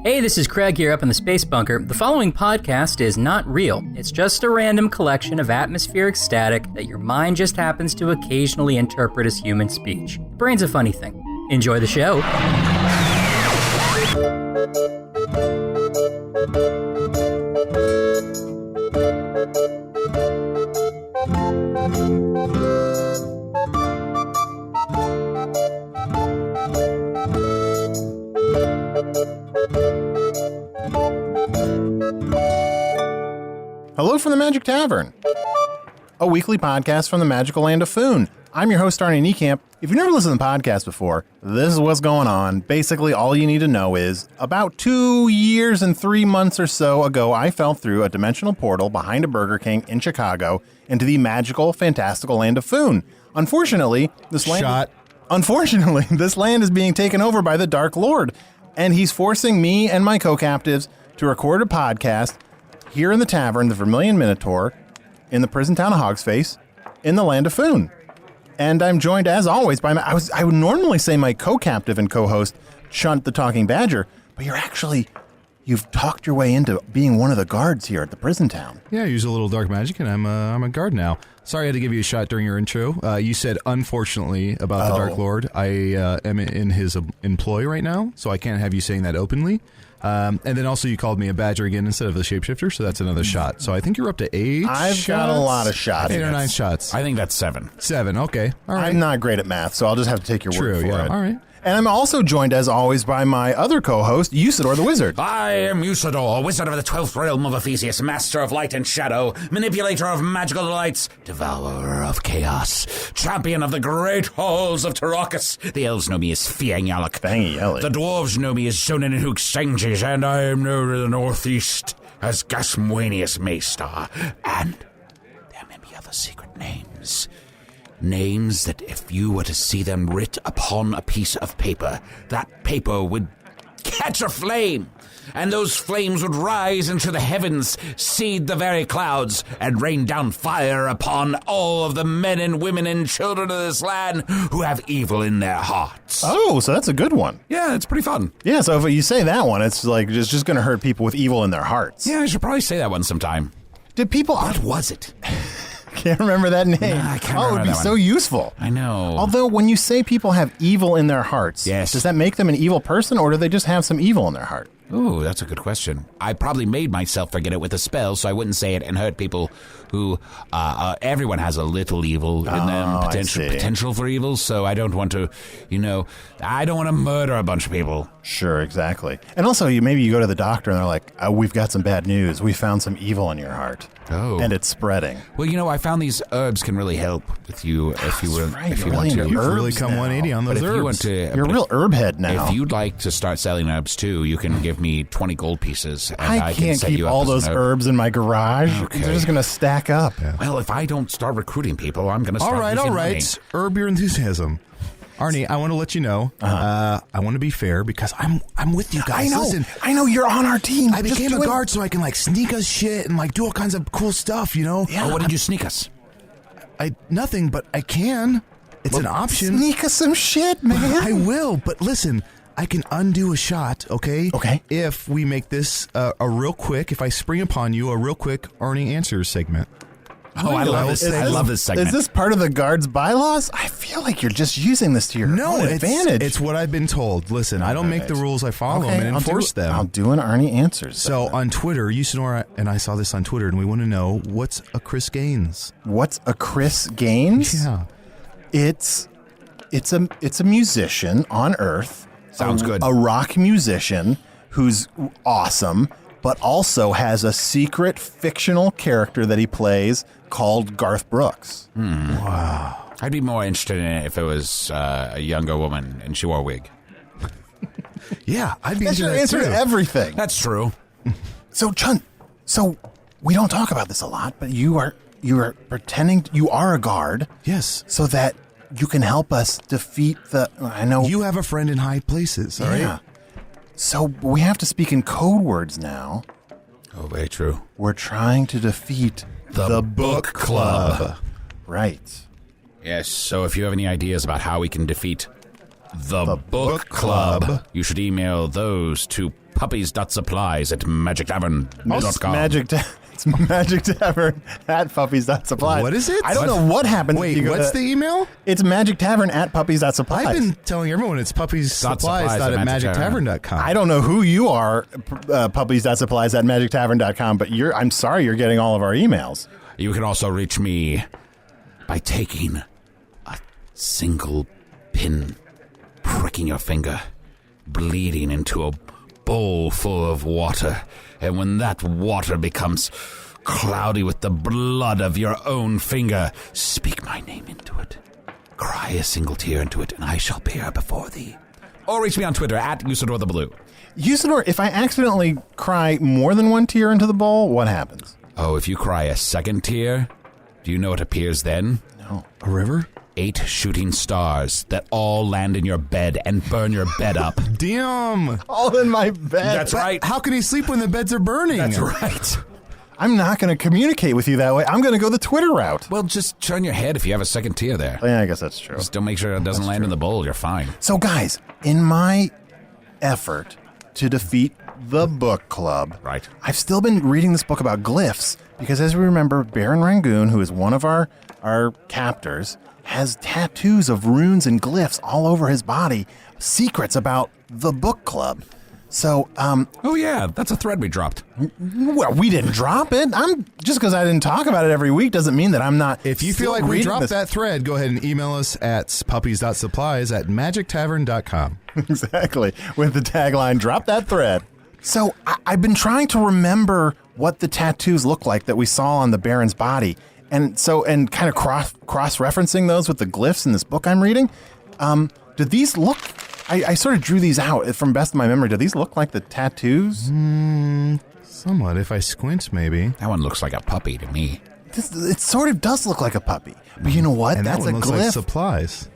Hey, this is Craig here up in the Space Bunker. The following podcast is not real. It's just a random collection of atmospheric static that your mind just happens to occasionally interpret as human speech. Brain's a funny thing. Enjoy the show. Hello from the Magic Tavern, a weekly podcast from the magical land of Foon. I'm your host, Arnie Niekamp. If you've never listened to the podcast before, this is what's going on. Basically, all you need to know is about 2 years and 3 months or so ago, I fell through a dimensional portal behind a Burger King in Chicago into the magical, fantastical land of Foon. Unfortunately, this land is being taken over by the Dark Lord, and he's forcing me and my co-captives to record a podcast here in the tavern, the Vermilion Minotaur, in the prison town of Hogsface, in the land of Foon. And I'm joined, as always, by I would normally say my co-captive and co-host, Chunt the Talking Badger, but you've talked your way into being one of the guards here at the prison town. Yeah, I use a little dark magic, and I'm a guard now. Sorry I had to give you a shot during your intro. You said, unfortunately, about the Dark Lord. I am in his employ right now, so I can't have you saying that openly. And then also you called me a badger again instead of a shapeshifter, so that's another shot. So I think you're up to 8 I've got a lot of shots. 8 or 9 shots. I think that's 7. 7, okay. All right. I'm not great at math, so I'll just have to take your word for it. All right. And I'm also joined, as always, by my other co-host, Usidore the Wizard. I am Usidore, wizard of the 12th realm of Ephesius, master of light and shadow, manipulator of magical delights, devourer of chaos, champion of the great halls of Tarakas. The elves know me as Fiangyalak. The dwarves know me as Zonin and Hooksanges, and I am known in the northeast as Gasmuenius Maystar. And there may be other secret names. Names that if you were to see them writ upon a piece of paper, that paper would catch a flame, and those flames would rise into the heavens, seed the very clouds, and rain down fire upon all of the men and women and children of this land who have evil in their hearts. Oh, so that's a good one. Yeah, it's pretty fun. Yeah, so if you say that one, it's like it's just going to hurt people with evil in their hearts. Yeah, I should probably say that one sometime. Did people... What was it? Can't remember that name. No, I can't remember it'd be that so one. useful. I know. Although, when you say people have evil in their hearts, yes, does that make them an evil person, or do they just have some evil in their heart? Ooh, that's a good question. I probably made myself forget it with a spell, so I wouldn't say it and hurt people who, everyone has a little evil in them, potential for evil, so I don't want to, I don't want to murder a bunch of people. Sure, exactly. And also, maybe you go to the doctor and they're like, we've got some bad news. We found some evil in your heart. Oh. And it's spreading. Well, I found these herbs can really help with you if you want to. You've really come 180 on those herbs. You're a real herb head now. If you'd like to start selling herbs too, you can give me 20 gold pieces, and I can can't set keep you up all as those an herb. herbs in my garage. Okay. They're just going to stack up. Yeah. Well, if I don't start recruiting people, I'm going to start All right. money. Herb your enthusiasm. Arnie, I want to let you know, I want to be fair because I'm with you guys. I know you're on our team. I became a guard so I can sneak us shit and do all kinds of cool stuff, Yeah. Oh, what did you sneak us? Nothing, but I can. It's an option. Sneak us some shit, man. I will, but listen, I can undo a shot, okay? Okay. If we make this if I spring upon you, a real quick Arnie Answers segment. Oh, I love this. I love this segment. Is this part of the guard's bylaws? I feel like you're just using this to your own advantage. It's what I've been told. Listen, I don't make the rules. I follow them and enforce them. I'll do an Arnie Answers. So on Twitter, Usidore and I saw this on Twitter, and we want to know, what's a Chris Gaines? What's a Chris Gaines? Yeah. It's a musician on Earth. Sounds good. A rock musician who's awesome, but also has a secret fictional character that he plays called Garth Brooks. Wow. I'd be more interested in it if it was a younger woman and she wore a wig. Yeah, I'd be That's your answer to everything. That's true. So, Chunt, we don't talk about this a lot, but you are pretending you are a guard. Yes. So that you can help us defeat I know. You have a friend in high places, all right? So we have to speak in code words now. Oh, very true. We're trying to defeat the Book Club. Right. Yes, so if you have any ideas about how we can defeat the Book Club, you should email those to puppies.supplies@magictavern.com. It's Magic Tavern at puppies.supplies. What is it? I don't know what happens. Wait, what's the email? It's Magic Tavern at puppies.supplies. I've been telling everyone it's puppies.supplies.magictavern.com. I don't know who you are, puppies.supplies at magictavern.com, but I'm sorry you're getting all of our emails. You can also reach me by taking a single pin, pricking your finger, bleeding into a bowl full of water, and when that water becomes cloudy with the blood of your own finger, speak my name into it. Cry a single tear into it, and I shall appear before thee. Or reach me on Twitter at Usidore the Blue. Usidore, if I accidentally cry more than one tear into the bowl, what happens? Oh, if you cry a second tear, do you know what appears then? No. A river? 8 shooting stars that all land in your bed and burn your bed up. Damn. All in my bed. That's right. How can he sleep when the beds are burning? That's right. I'm not going to communicate with you that way. I'm going to go the Twitter route. Well, just turn your head if you have a second tear there. Yeah, I guess that's true. Just don't make sure it doesn't land in the bowl. You're fine. So, guys, in my effort to defeat the book club, Right. I've still been reading this book about glyphs because, as we remember, Baron Rangoon, who is one of our captors, has tattoos of runes and glyphs all over his body, secrets about the book club. So, Oh, yeah. That's a thread we dropped. well, we didn't drop it. Just because I didn't talk about it every week doesn't mean that I'm not. If you feel like we dropped that thread, go ahead and email us at puppies.supplies@magictavern.com. Exactly. With the tagline, drop that thread. So I've been trying to remember what the tattoos look like that we saw on the Baron's body. And kind of cross-referencing those with the glyphs in this book I'm reading. Do these look... I sort of drew these out from best of my memory. Do these look like the tattoos? Somewhat. If I squint, maybe. That one looks like a puppy to me. It sort of does look like a puppy. But you know what? And That's that one a looks glyph. like supplies.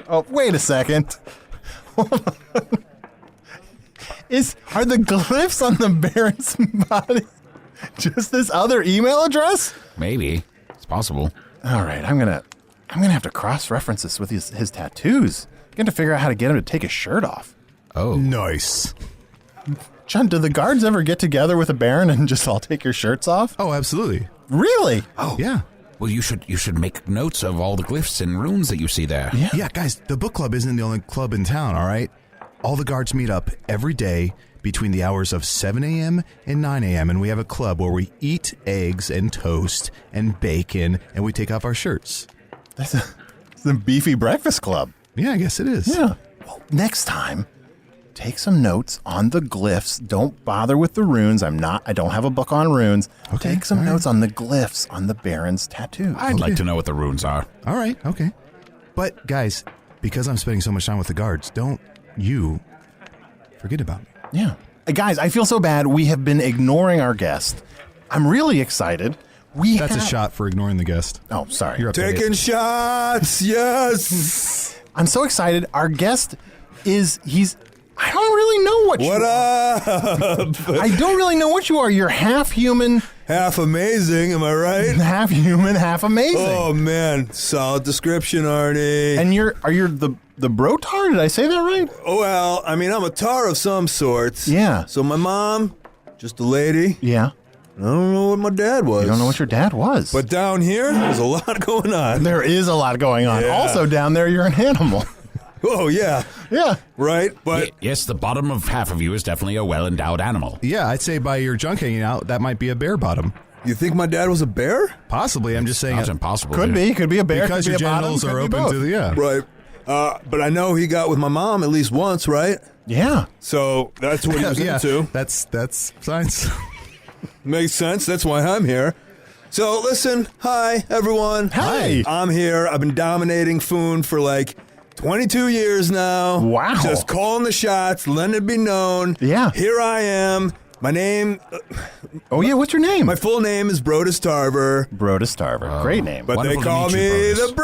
Oh, wait a second. Hold on. Are the glyphs on the Baron's body just this other email address? Maybe. It's possible. All right, I'm gonna have to cross-reference this with his tattoos. I'm going to figure out how to get him to take his shirt off. Oh. Nice. Chunt, do the guards ever get together with a Baron and just all take your shirts off? Oh, absolutely. Really? Oh. Yeah. Well, you should make notes of all the glyphs and runes that you see there. Yeah, guys, the book club isn't the only club in town, all right? All the guards meet up every day between the hours of 7 a.m. and 9 a.m., and we have a club where we eat eggs and toast and bacon, and we take off our shirts. It's a beefy breakfast club. Yeah, I guess it is. Yeah. Well, next time, take some notes on the glyphs. Don't bother with the runes. I don't have a book on runes. Okay, Take some all right. notes on the glyphs on the Baron's tattoo. I'd like to know what the runes are. All right, okay. But, guys, because I'm spending so much time with the guards, don't you forget about me. Yeah. Guys, I feel so bad. We have been ignoring our guest. I'm really excited. That's a shot for ignoring the guest. Oh, sorry. You're up to Taking date. shots, yes. I'm so excited. Our guest I don't really know what What you are. up? I don't really know what you are. You're half human, Half amazing, am I right? half human, half amazing. Oh man, solid description, Arnie. And are you the Bro-taur? Did I say that right? Oh well, I mean I'm a tar of some sorts. Yeah. So my mom, just a lady. Yeah. I don't know what my dad was. You don't know what your dad was. But down here, there's a lot going on. there is a lot going on. Yeah. Also down there, you're an animal. Oh yeah, Yeah. right. But Yes, the bottom of half of you is definitely a well-endowed animal. Yeah, I'd say by your junk hanging out, that might be a bear bottom. you think my dad was a bear? Possibly, I'm just saying That's it. impossible. Could be a bear. Because could your be a bottom, genitals could are be open both. to the, yeah. Right. But I know he got with my mom at least once, right? Yeah. So that's what he was Yeah, into. that's science. Makes sense. That's why I'm here. So listen, hi everyone. Hi. I'm here. I've been dominating Foon for like 22 years now. Wow. Just calling the shots, letting it be known. Yeah. Here I am. My name, Oh yeah. What's your name? my full name is Brodus Tarver, Brodus Tarver. Great name. but they Wonderful to call meet you, me Brodus. the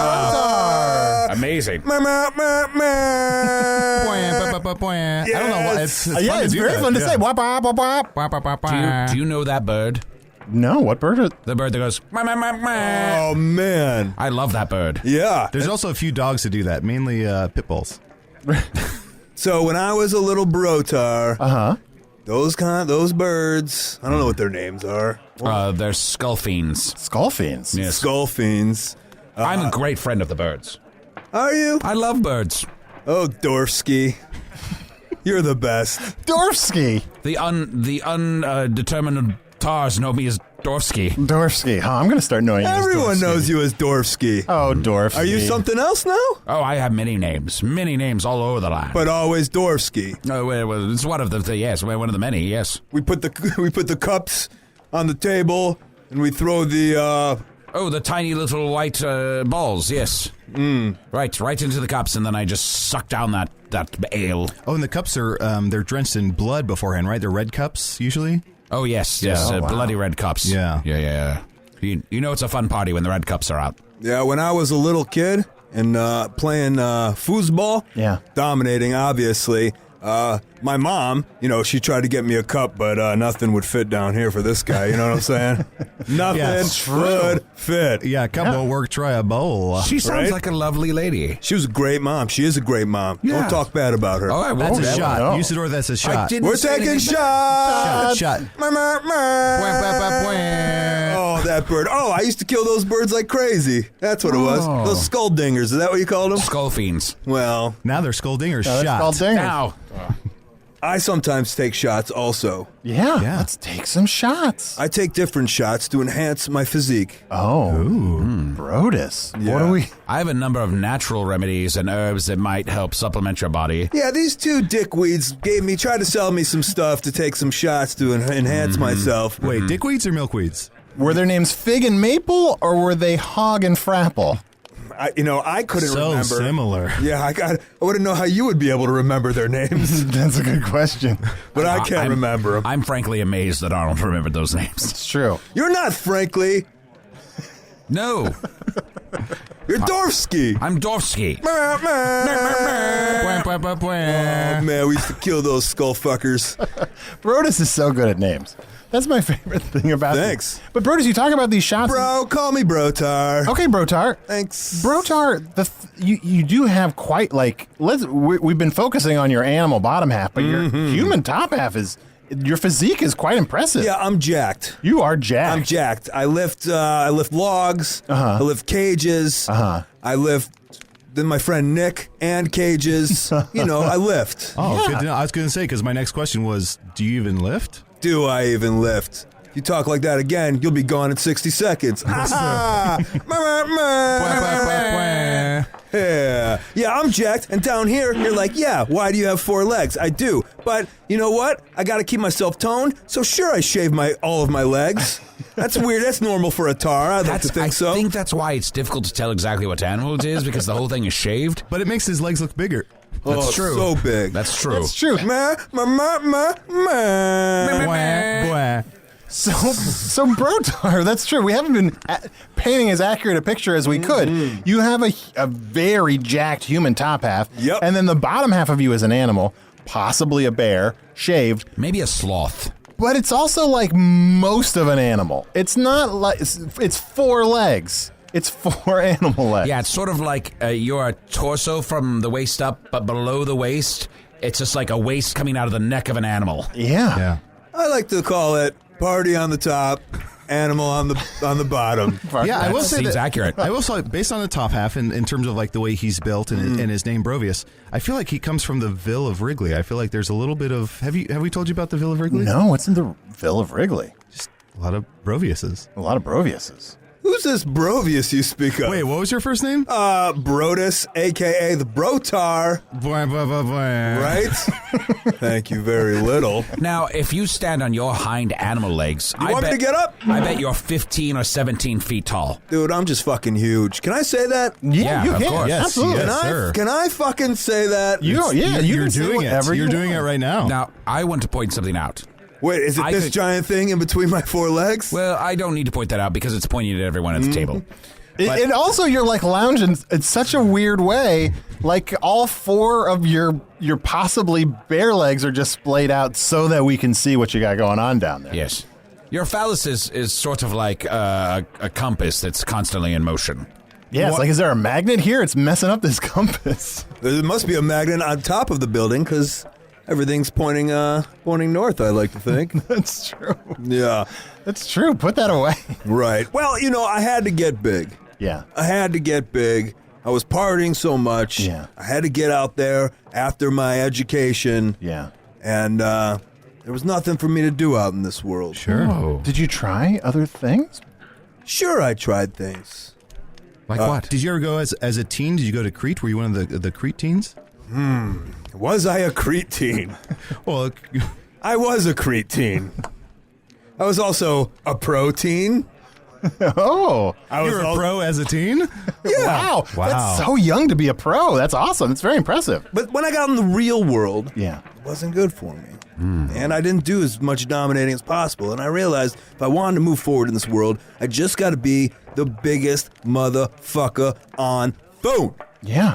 Bro-taur. Amazing. Meh, meh, meh, meh. I don't know why. It's yeah, fun it's to do very that. fun to Yeah. say. Wop, wop, wop, wop. Do you know that bird? No, what bird is The bird that goes, meh, meh, meh, meh. Oh man. I love that bird. Yeah. There's also a few dogs that do that, mainly pit bulls. So when I was a little Bro-taur, those birds, I don't know what their names are. They're skull fiends. Skull fiends? Yes. Skull fiends. I'm a great friend of the birds. Are you? I love birds. Oh, Dorfsky. You're the best. Dorfsky. The undetermined tars know me as Dorfsky. Dorfsky. Huh, I'm going to start knowing you Everyone as Dorfsky. knows you as Dorfsky. Oh, Dorfsky. Are you something else now? Oh, I have many names all over the land. But always Dorfsky. Oh, well, it's one of the yes, one of the many. Yes. We put the cups on the table and we throw the the tiny little white balls. Yes. Right into the cups, and then I just suck down that ale. Oh, and the cups are they're drenched in blood beforehand, right? They're red cups usually. Oh yes, Oh, wow. bloody red cups. Yeah. You know it's a fun party when the red cups are out. Yeah, when I was a little kid and playing foosball, dominating, obviously, my mom, she tried to get me a cup, but nothing would fit down here for this guy, you know what I'm saying? Nothing would fit. Yeah, a cup will work. Try a bowl. She sounds Right? like a lovely lady. She was a great mom. She is a great mom. Yeah. Don't talk bad about her. Oh, I won't. That's a shot. no. Usidore, that's a shot. We're taking shots. Shot. Oh, that bird. Oh, I used to kill those birds like crazy. That's what it was. Those skull dingers. Is that what you called them? Skull fiends. Well, Now they're skull dingers. That's Shot. called dingers. Now. I sometimes take shots also. Yeah, Yeah. let's take some shots. I take different shots to enhance my physique. Brodus. Yeah. What do we... I have a number of natural remedies and herbs that might help supplement your body. Yeah, these two dickweeds tried to sell me some stuff to take some shots to enhance myself. Wait, dickweeds or milkweeds? Were their names Fig and Maple, or were they Hog and Frapple? I couldn't So remember. similar. Yeah, I wouldn't know how you would be able to remember their names, That's a good question. but I can't remember them. I'm frankly amazed that Arnold remembered those names. It's true. You're not, frankly. No, You're Dorfsky. I'm Dorfsky. Oh, man, we used to kill those skull fuckers. Brodus is so good at names. That's my favorite thing about him. Thanks. But Brodus, you talk about these shots. Bro, call me Bro-taur. Okay, Bro-taur. Thanks. Bro-taur, you do have quite we've been focusing on your animal bottom half, but your human top half your physique is quite impressive. Yeah, I'm jacked. You are jacked. I'm jacked. I lift logs. I lift cages. I lift. Then my friend Nick and cages. I lift. Oh, good to know. I was going to say, because my next question was, do you even lift? Do I even lift? You talk like that again, you'll be gone in 60 seconds. Yeah, I'm jacked, and down here, you're like, yeah, why do you have 4 legs? I do, but you know what? I gotta keep myself toned, so sure I shave all of my legs. That's weird, that's normal for a tar, I'd like to think so. I think that's why it's difficult to tell exactly what animal it is, because the whole thing is shaved. But it makes his legs look bigger. That's true. So big. That's true. It's true. So Bro-taur, that's true. We haven't been painting as accurate a picture as we could. You have a very jacked human top half. Yep. And then the bottom half of you is an animal, possibly a bear, shaved. Maybe a sloth. But it's also like most of an animal. It's not like it's 4 legs. It's 4 animal legs. Yeah, it's sort of like you're a torso from the waist up, but below the waist, it's just like a waist coming out of the neck of an animal. Yeah. I like to call it party on the top, animal on the bottom. Yeah, I will That say seems that. accurate. I will say, based on the top half, in terms of like the way he's built and his name Brovius, I feel like he comes from the Ville of Wrigley. I feel like there's a little bit of. Have we told you about the Ville of Wrigley? No, what's in the Ville of Wrigley? Just a lot of Broviuses. A lot of Broviuses. Who's this Brovius you speak of? Wait, what was your first name? Brodus, a.k.a. the Bro-taur, Right? right? Thank you very little. Now, if you stand on your hind animal legs, You want me to get up? I bet you're 15 or 17 feet tall. Dude, I'm just fucking huge. Can I say that? Yeah, you of can. course. Yes, Absolutely. yes. sir. Can I fucking say that? You You're can say doing it. whatever You're you doing it want. right now. Now, I want to point something out. Wait, is it I this could- giant thing in between my 4 legs? Well, I don't need to point that out because it's pointing at everyone at the table. And also, you're like lounging in such a weird way. Like all 4 of your possibly bare legs are just splayed out so that we can see what you got going on down there. Yes. Your phallus is sort of like a compass that's constantly in motion. Yeah, it's like, is there a magnet here? It's messing up this compass. There must be a magnet on top of the building because everything's pointing north, I like to think. That's true. Yeah. That's true. Put that away. Right. Well, I had to get big. Yeah. I had to get big. I was partying so much. Yeah. I had to get out there after my education. Yeah. And there was nothing for me to do out in this world. Sure. Oh. Did you try other things? Sure, I tried things. Like what? Did you ever go as a teen? Did you go to Crete? Were you one of the Crete teens? Was I a Crete teen? Well, I was a Crete teen. I was also a pro teen. Oh. I was you were a pro as a teen? Yeah. Wow. That's so young to be a pro. That's awesome. It's very impressive. But when I got in the real world, Yeah. it wasn't good for me. And I didn't do as much dominating as possible. And I realized if I wanted to move forward in this world, I just got to be the biggest motherfucker on phone. Yeah.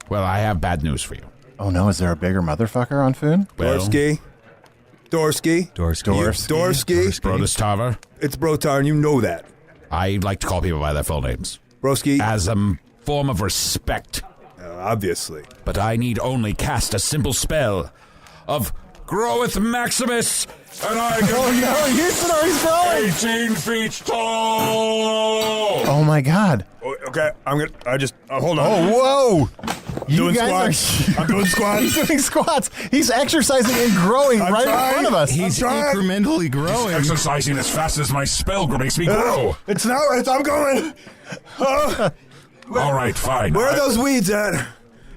Well, I have bad news for you. Oh, no. Is there a bigger motherfucker on Foon? Well, Dorsky. Dorsky. Brodus Tarver. It's Bro-taur, and you know that. I like to call people by their full names. Broski. As a form of respect. Obviously. But I need only cast a simple spell of Groweth Maximus, and I can Oh, no. Usidore's growing. 18 feet tall! Oh, my God. Okay, hold on. Oh, whoa. Doing guys squats. I'm doing squats. He's doing squats. He's exercising and growing I'm right trying. in front of us. He's incrementally growing. Exercising as fast as my spell makes me grow. It's not right. I'm going. All right, fine. Where are those weeds at?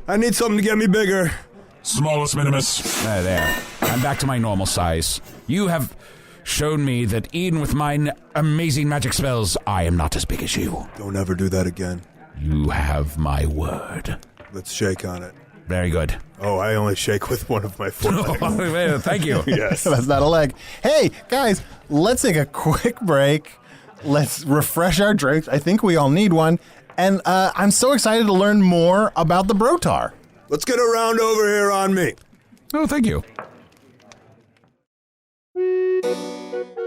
I need something to get me bigger. Smallest minimus. There. I'm back to my normal size. You have shown me that even with my amazing magic spells, I am not as big as you. Don't ever do that again. You have my word. Let's shake on it. Very good. Oh, I only shake with one of my forelegs. Thank you. Yes. That's not a leg. Hey, guys, let's take a quick break. Let's refresh our drinks. I think we all need one. And I'm so excited to learn more about the Bro-taur. Let's get a round over here on me. Oh, thank you.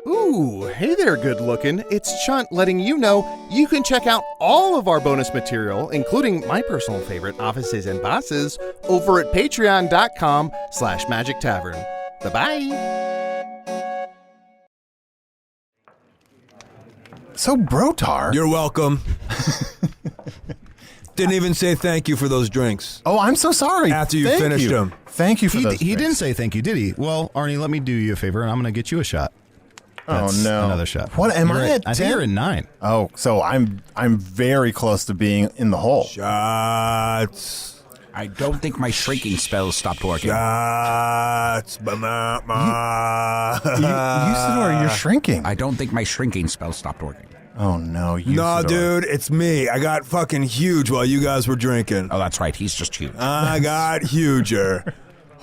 Ooh, hey there, good looking. It's Chunt letting you know you can check out all of our bonus material, including my personal favorite, Offices and Bosses, over at patreon.com/Magic Tavern. Bye-bye. So, Bro-taur. You're welcome. Didn't even say thank you for those drinks. Oh, I'm so sorry. After you Thank finished you. them. Thank you for those He drinks. didn't say thank you, did he? Well, Arnie, let me do you a favor, and I'm going to get you a shot. That's no. another shot. What, am I at I think 10? you're at 9. Oh, so I'm very close to being in the hole. Shots. I don't think my shrinking spells stopped working. Shots. Usidore, you're shrinking. I don't think my shrinking spell stopped working. Oh, no. No, Usidore. dude, it's me. I got fucking huge while you guys were drinking. Oh, that's right. He's just huge. I got huger.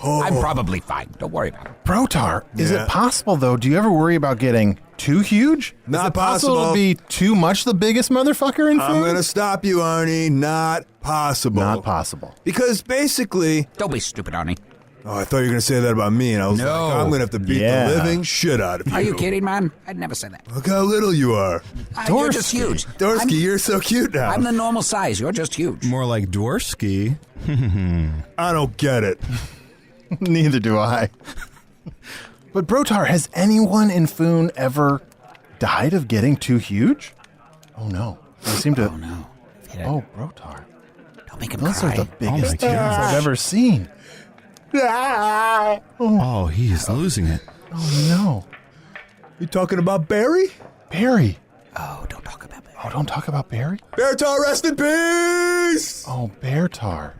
Oh. I'm probably fine. Don't worry about it. Bro-taur, is Yeah. it possible, though? Do you ever worry about getting too huge? Not is it possible possible. to be too much the biggest motherfucker in food? I'm going to stop you, Arnie. Not possible. Not possible. Because basically... Don't be stupid, Arnie. Oh, I thought you were going to say that about me, and I was No. like, I'm going to have to beat Yeah. the living shit out of you. Are you kidding, man? I'd never say that. Look how little you are. You're just huge. Dorsky, you're so cute now. I'm the normal size. You're just huge. More like Dworsky. I don't get it. Neither do I. But Bro-taur, has anyone in Foon ever died of getting too huge? Oh, no. They seem to... Oh, no. Oh, Bro-taur. Don't make him Those cry. are the biggest God. tears I've ever seen. Oh, he is losing it. Oh, no. You talking about Barry? Barry. Oh, don't talk about that. Oh, don't talk about Barry? Bear-taur, rest in peace! Oh, Bear-taur.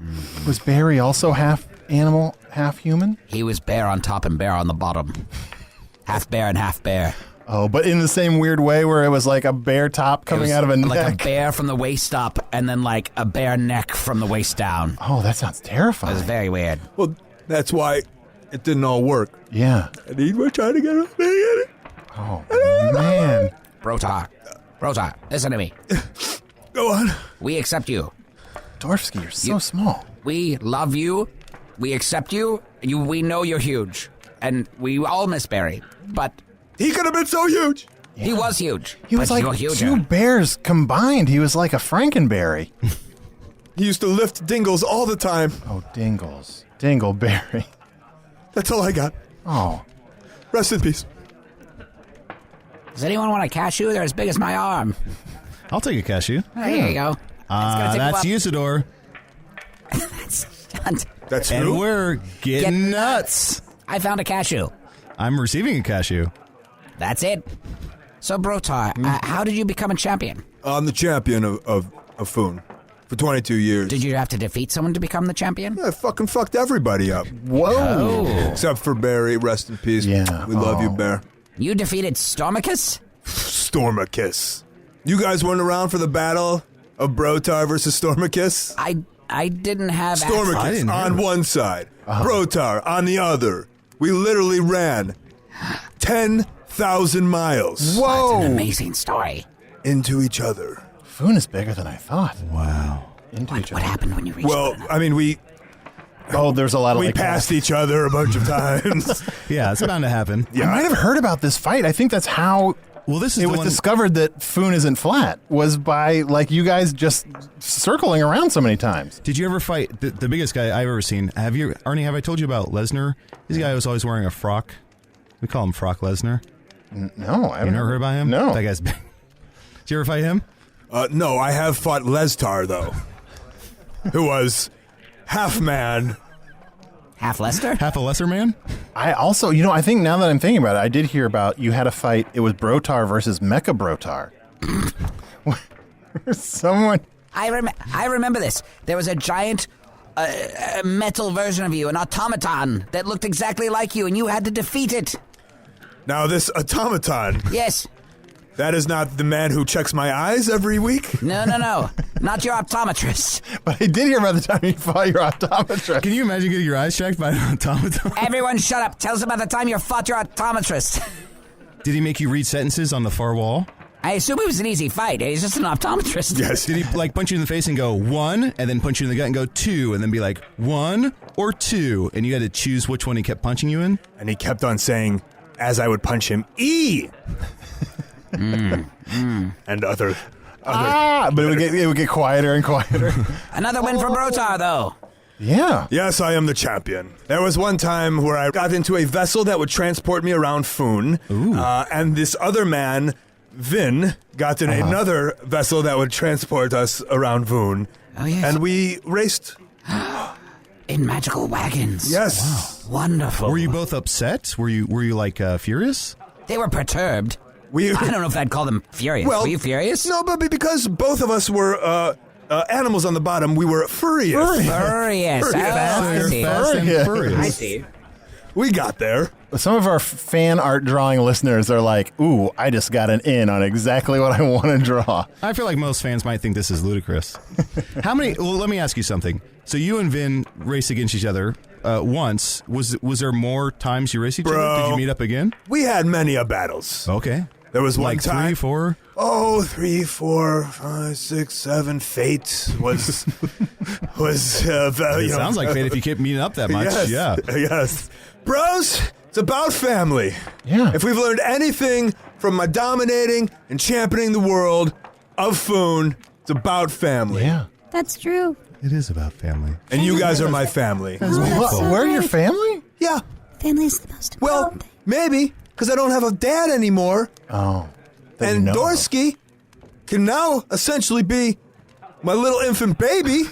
Was Barry also half animal, half human? He was bear on top and bear on the bottom. Half bear and half bear. Oh, but in the same weird way where it was like a bear top It coming was out of a like neck. a bear from the waist up and then like a bear neck from the waist down. Oh, that sounds It terrifying. was very weird. Well, that's why it didn't all work. Yeah. And he was trying to get it. Oh, man. Bro-taur, listen to me. Go on. We accept you. Dworsky, you're so small. We love you. We accept you. We know you're huge. And we all miss Barry. But He could have been so huge. Yeah. He was huge. He was but like you're two huger. bears combined. He was like a Frankenberry. He used to lift Dingles all the time. Oh, Dingles. Dingleberry. That's all I got. Oh. Rest in peace. Does anyone want a cashew? They're as big as my arm. I'll take a cashew. Oh, here you go. That's Usidore. That's Chunt. That's And who? we're getting nuts. I found a cashew. I'm receiving a cashew. That's it. So, Bro-taur, how did you become a champion? I'm the champion of Foon for 22 years. Did you have to defeat someone to become the champion? I fucking fucked everybody up. Whoa. Oh. Except for Barry. Rest in peace. Yeah. We love you, Bear. You defeated Stormicus? Stormicus. You guys weren't around for the battle of Bro-taur versus Stormicus? I didn't have access. Stormicus on one side, Bro-taur on the other. We literally ran 10,000 miles. Whoa. That's an amazing story. Into each other. Foon is bigger than I thought. Wow. Into each What other. happened when you reached Well, one another? I mean, we There's a lot of passed each other a bunch of times. Yeah, it's bound to happen. I might have heard about this fight. I think that's how Well, this is it the was one. discovered that Foon isn't flat, was by you guys just circling around so many times. Did you ever fight the biggest guy I've ever seen? Arnie, have I told you about Lesnar? He's a guy who was always wearing a frock. We call him Frock Lesnar. No, I You haven't never heard about him? No. That guy's big. Did you ever fight him? No, I have fought Lestar, though, who was half man. Half Lester? Half a lesser man? I also, I think now that I'm thinking about it, I did hear about you had a fight. It was Bro-taur versus Mecha Bro-taur. Someone. I remember this. There was a giant metal version of you, an automaton, that looked exactly like you, and you had to defeat it. Now, this automaton, Yes. that is not the man who checks my eyes every week? No. Not your optometrist. But I did hear about the time you fought your optometrist. Can you imagine getting your eyes checked by an automaton? Everyone shut up. Tell us about the time you fought your optometrist. Did he make you read sentences on the far wall? I assume it was an easy fight. He's just an optometrist. Yes. Did he punch you in the face and go 1, and then punch you in the gut and go 2, and then be like 1 or 2, and you had to choose which one he kept punching you in? And he kept on saying, as I would punch him, E! And other. But it would get quieter and quieter. Another win for Bro-taur, though. Yeah. Yes, I am the champion. There was one time where I got into a vessel that would transport me around Foon, and this other man, Vin, got in another vessel that would transport us around Foon. Oh, yes. And we raced. In magical wagons. Yes. Wonderful. Were you both upset? Were you furious? They were perturbed. We. I don't know if I'd call them furious. Well, were you furious? No, but because both of us were animals on the bottom, we were furious. Furious. Oh, I You're see. fast and Furious. furious. I see. We got there. Some of our fan art drawing listeners are like, ooh, I just got an in on exactly what I want to draw. I feel like most fans might think this is ludicrous. How many? Well, let me ask you something. So you and Vin raced against each other once. Was there more times you raced each other? Did you meet up again? We had many a battles. Okay. There was one Like time. 3, 4? Oh, 3, 4, 5, 6, 7. Fate was It sounds like fate if you keep meeting up that much. Yes, Yeah. yes. Bros, it's about family. Yeah. If we've learned anything from my dominating and championing the world of Foon, it's about family. Yeah. That's true. It is about family. And you guys are my family. We're your family? Yeah. Family is the most Well, important thing. maybe, because I don't have a dad anymore. Oh. that you And know of. Dorsky can now essentially be my little infant baby.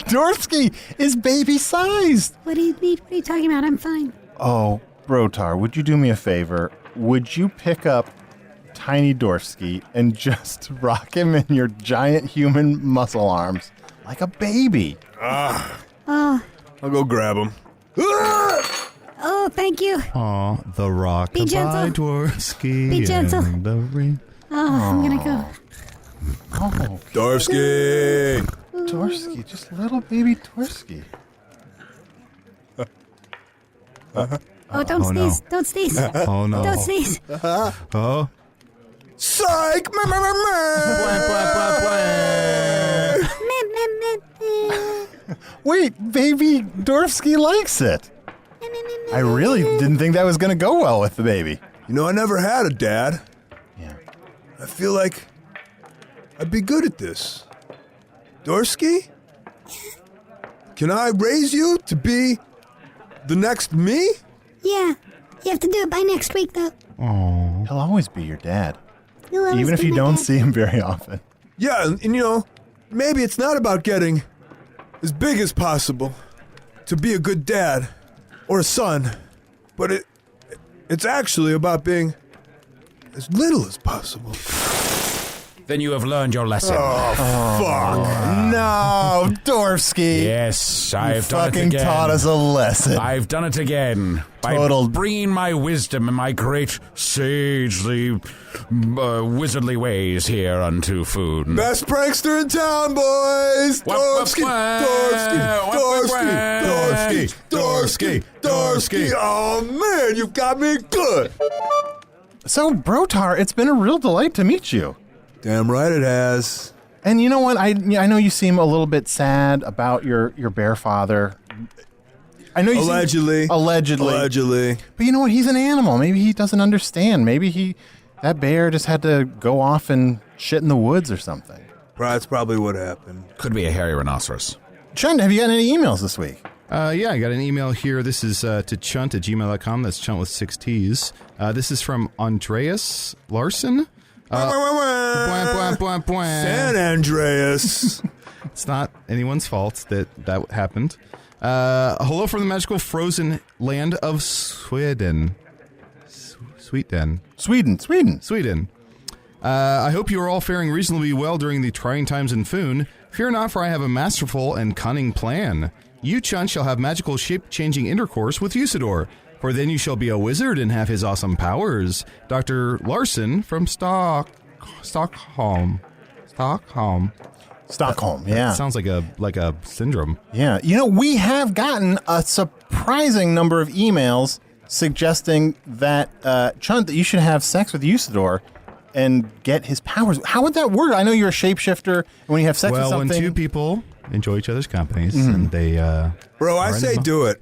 Dorsky is baby-sized. What do you need? What are you talking about? I'm fine. Oh, Bro-taur, would you do me a favor? Would you pick up tiny Dorsky and just rock him in your giant human muscle arms like a baby? Oh, I'll go grab him. oh, thank you. Aw, the rock. Be gentle. Dworsky. Be gentle. and the ring. Oh, I'm gonna go. Oh, Dorsky! Dorsky, just little baby Dorsky. Oh, don't Oh, no. sneeze. Don't sneeze. Oh, no. Don't sneeze. Oh. Psych! Meh, meh, meh, meh. Wait, baby Dorsky likes it. I really didn't think that was going to go well with the baby. You know, I never had a dad. Yeah. I feel like I'd be good at this. Dorsky? Can I raise you to be the next me? Yeah. You have to do it by next week, though. Oh, he'll always be your dad. You'll always Even if be you my don't dad. see him very often. Yeah, and you know, maybe it's not about getting as big as possible to be a good dad or a son, but it's actually about being as little as possible. Then you have learned your lesson. Fuck. No, Dorsky. Yes, You I've done it fucking again. taught us a lesson. I've done it again. Total- By bringing my wisdom and my great sagely, wizardly ways here unto food. Best prankster in town, boys! Dorsky, Dorsky. Oh, man, you got me good. So, Bro-taur, it's been a real delight to meet you. Damn right it has. And you know what? I know you seem a little bit sad about your bear father. I know you Allegedly. Allegedly. But you know what? He's an animal. Maybe he doesn't understand. Maybe that bear just had to go off and shit in the woods or something. That's probably what happened. Could be a hairy rhinoceros. Chunt, have you gotten any emails this week? Yeah, I got an email here. This is to chunt@gmail.com. That's Chunt with 6 T's. This is from Andreas Larson. San Andreas. It's not anyone's fault that happened. Hello from the magical frozen land of Sweden. Sweden. I hope you are all faring reasonably well during the trying times in Foon. Fear not, for I have a masterful and cunning plan. You, Chunt, shall have magical shape-changing intercourse with Usidore, for then you shall be a wizard and have his awesome powers. Dr. Larson from Stockholm, yeah. Sounds like a syndrome. Yeah. You know, we have gotten a surprising number of emails suggesting that, Chunt, that you should have sex with Usidore and get his powers. How would that work? I know you're a shapeshifter, and when you have sex with Well, something... when two people enjoy each other's companies and they... Bro, I say do it.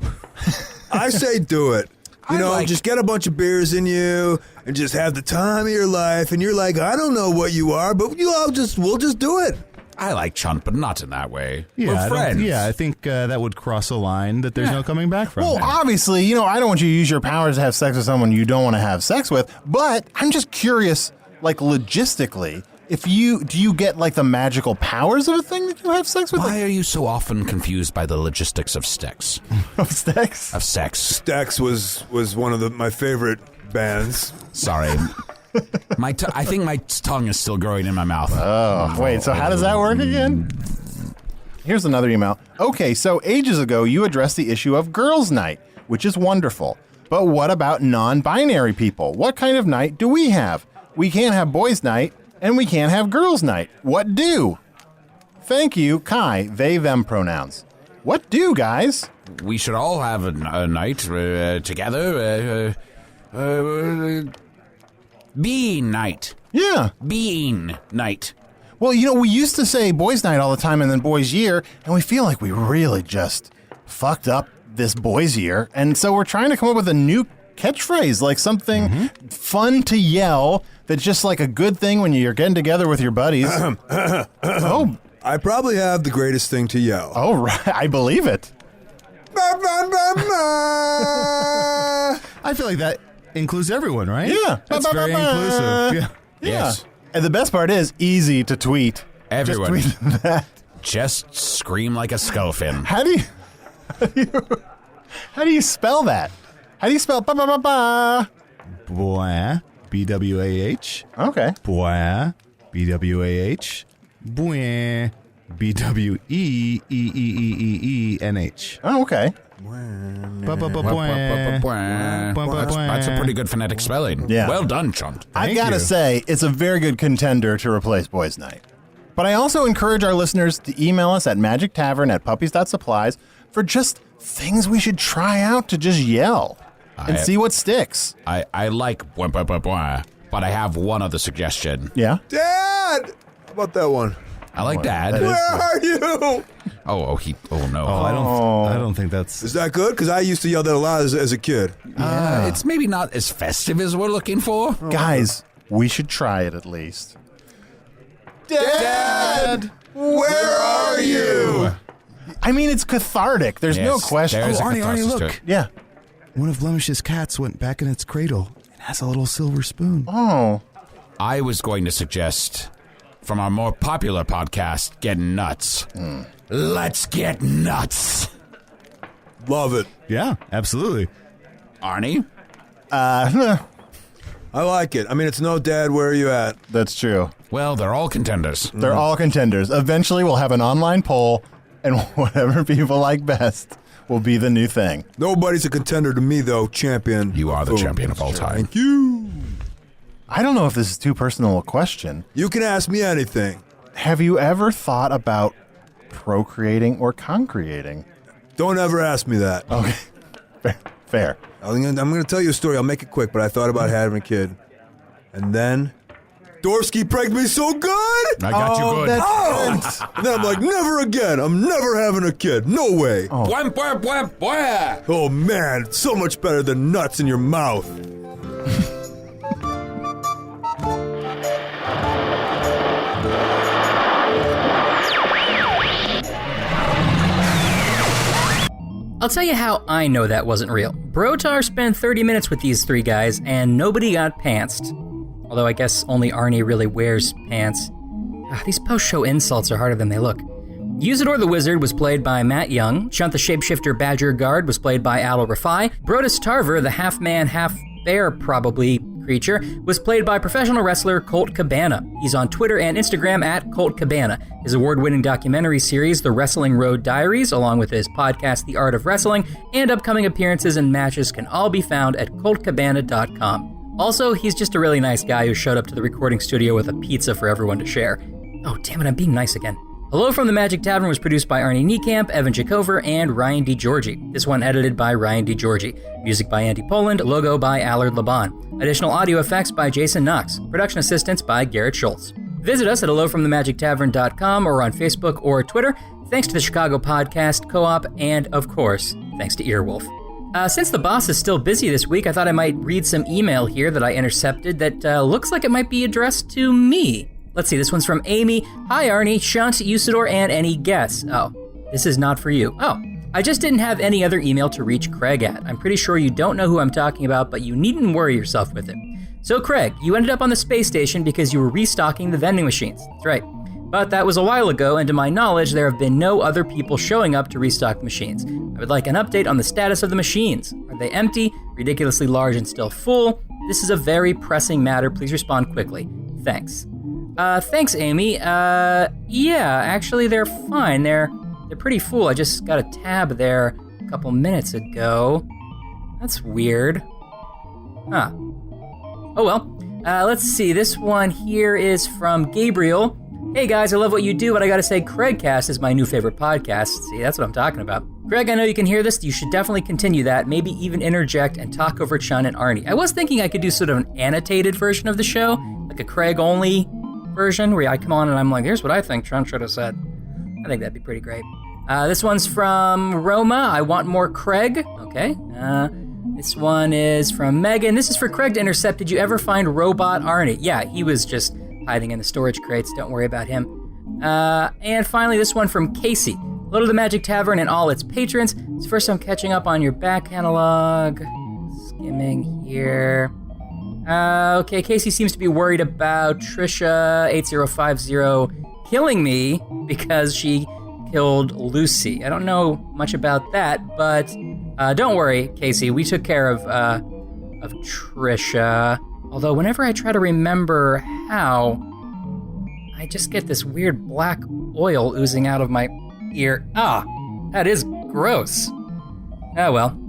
I say do it. You know, just get a bunch of beers in you and just have the time of your life. And you're like, I don't know what you are, but we'll just do it. I like Chunt, but not in that way. Yeah, We're friends. I think that would cross a line that there's no coming back from. Well, obviously, you know, I don't want you to use your powers to have sex with someone you don't want to have sex with, but I'm just curious, like, logistically, do you get, like, the magical powers of a thing that you have sex with? Why are you so often confused by the logistics of Styx? Of sex? Of sex. Styx was one of my favorite bands. Sorry. I think my tongue is still growing in my mouth. Oh, wait, so how does that work again? Here's another email. Okay, so ages ago you addressed the issue of girls' night, which is wonderful. But what about non-binary people? What kind of night do we have? We can't have boys' night, and we can't have girls' night. What do? Thank you, Kai, they, them pronouns. What do, guys? We should all have a night together. Bean night. Yeah. Bean night. Well, you know, we used to say boys' night all the time and then boys' year, and we feel like we really just fucked up this boys' year. And so we're trying to come up with a new catchphrase, like something fun to yell that's just like a good thing when you're getting together with your buddies. Oh, I probably have the greatest thing to yell. Oh, right. I believe it. I feel like that includes everyone, right? Yeah. That's very inclusive. Yeah. Yes. And the best part is easy to tweet. Everyone. Just tweet that. Just scream like a skullfin. How do you spell that? How do you spell ba-ba-ba-ba? Bwah. B-W-A-H. Okay. Bwah. B-W-A-H. Bwah. B-W-E-E-E-E-E-N-H. Oh, okay. That's a pretty good phonetic spelling. Yeah. Well done, Chunt. I gotta say, it's a very good contender to replace Boys Night. But I also encourage our listeners to email us at magictavern@puppies.supplies for just things we should try out to just yell and see what sticks. I like bwah, bwah, bwah, bwah, but I have one other suggestion. Yeah? Dad! How about that one? I like Dad. Where are you? Oh no. I don't think that's... Is that good? Because I used to yell that a lot as a kid. It's maybe not as festive as we're looking for. Guys, We should try it at least. Dad, where are you? I mean, it's cathartic. There's no question. Oh, Arnie, look. Yeah. One of Blemish's cats went back in its cradle and has a little silver spoon. Oh. I was going to suggest, from our more popular podcast, Getting Nuts. Let's get nuts. Love it. Yeah, absolutely. Arnie? I like it. I mean, it's no Dad, where are you at? That's true. Well, they're all contenders. They're all contenders. Eventually, we'll have an online poll, and whatever people like best will be the new thing. Nobody's a contender to me, though, champion. You are the champion of all time. Thank you. I don't know if this is too personal a question. You can ask me anything. Have you ever thought about procreating or concreating? Don't ever ask me that. Okay. Fair. I'm going to tell you a story. I'll make it quick, but I thought about having a kid. And then Dorsky pregged me so good. I got you good. And then I'm like, never again. I'm never having a kid. No way. Bwah, bwah, bwah, bwah. Oh, man. It's so much better than nuts in your mouth. I'll tell you how I know that wasn't real. Bro-taur spent 30 minutes with these three guys, and nobody got pantsed. Although I guess only Arnie really wears pants. These post-show insults are harder than they look. Usidore the Wizard was played by Matt Young. Chunt the Shapeshifter Badger Guard was played by Adal Rifai. Brodus Tarver, the half-man, half-bear probably creature, was played by professional wrestler Colt Cabana. He's on Twitter and Instagram at Colt Cabana. His award-winning documentary series, The Wrestling Road Diaries, along with his podcast, The Art of Wrestling, and upcoming appearances and matches can all be found at coltcabana.com. Also, he's just a really nice guy who showed up to the recording studio with a pizza for everyone to share. Oh, damn it, I'm being nice again. Hello from the Magic Tavern was produced by Arnie Niekamp, Evan Jacover, and Ryan DiGiorgi. This one edited by Ryan DiGiorgi. Music by Andy Poland, logo by Allard Laban. Additional audio effects by Jason Knox. Production assistance by Garrett Schultz. Visit us at hellofromthemagictavern.com or on Facebook or Twitter. Thanks to the Chicago Podcast Co-op, and of course, thanks to Earwolf. Since the boss is still busy this week, I thought I might read some email here that I intercepted that looks like it might be addressed to me. Let's see, this one's from Amy. Hi, Arnie, Chunt, Usidore, and any guests. Oh, this is not for you. Oh, I just didn't have any other email to reach Craig at. I'm pretty sure you don't know who I'm talking about, but you needn't worry yourself with it. So, Craig, you ended up on the space station because you were restocking the vending machines. That's right. But that was a while ago, and to my knowledge, there have been no other people showing up to restock machines. I would like an update on the status of the machines. Are they empty, ridiculously large, and still full? This is a very pressing matter. Please respond quickly. Thanks. Thanks, Amy. Yeah, actually, they're fine. They're pretty full. I just got a tab there a couple minutes ago. That's weird. Huh. Oh well. Let's see. This one here is from Gabriel. Hey guys, I love what you do, but I gotta say Craigcast is my new favorite podcast. See, that's what I'm talking about. Craig, I know you can hear this. You should definitely continue that. Maybe even interject and talk over Chunt and Arnie. I was thinking I could do sort of an annotated version of the show, like a Craig-only version, where I come on and I'm like, here's what I think Chunt should have said. I think that'd be pretty great. This one's from Roma. I want more Craig. Okay. This one is from Megan. This is for Craig to intercept. Did you ever find Robot Arnie? Yeah, he was just hiding in the storage crates. Don't worry about him. And finally, this one from Casey. Hello to the Magic Tavern and all its patrons. It's the first time catching up on your back catalog. Skimming here. Okay, Casey seems to be worried about Trisha8050 killing me because she killed Lucy. I don't know much about that, but don't worry, Casey. We took care of Trisha. Although whenever I try to remember how, I just get this weird black oil oozing out of my ear. Ah, that is gross. Oh well,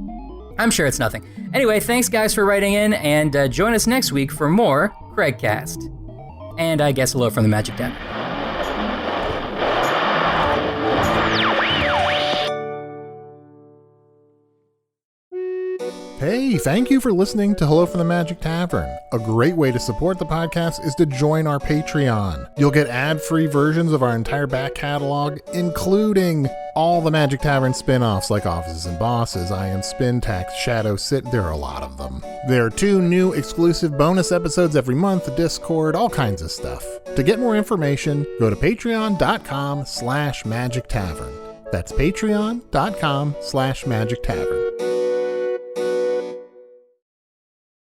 I'm sure it's nothing. Anyway, thanks guys for writing in, and join us next week for more Craigcast. And I guess hello from the Magic Tavern. Hey, thank you for listening to Hello from the Magic Tavern. A great way to support the podcast is to join our Patreon. You'll get ad-free versions of our entire back catalog, including all the Magic Tavern spin-offs like Offices and Bosses, I Am Spin Tax, Shadow Sit, there are a lot of them. There are 2 new exclusive bonus episodes every month, Discord, all kinds of stuff. To get more information, go to patreon.com/Magic Tavern. That's patreon.com/Magic Tavern.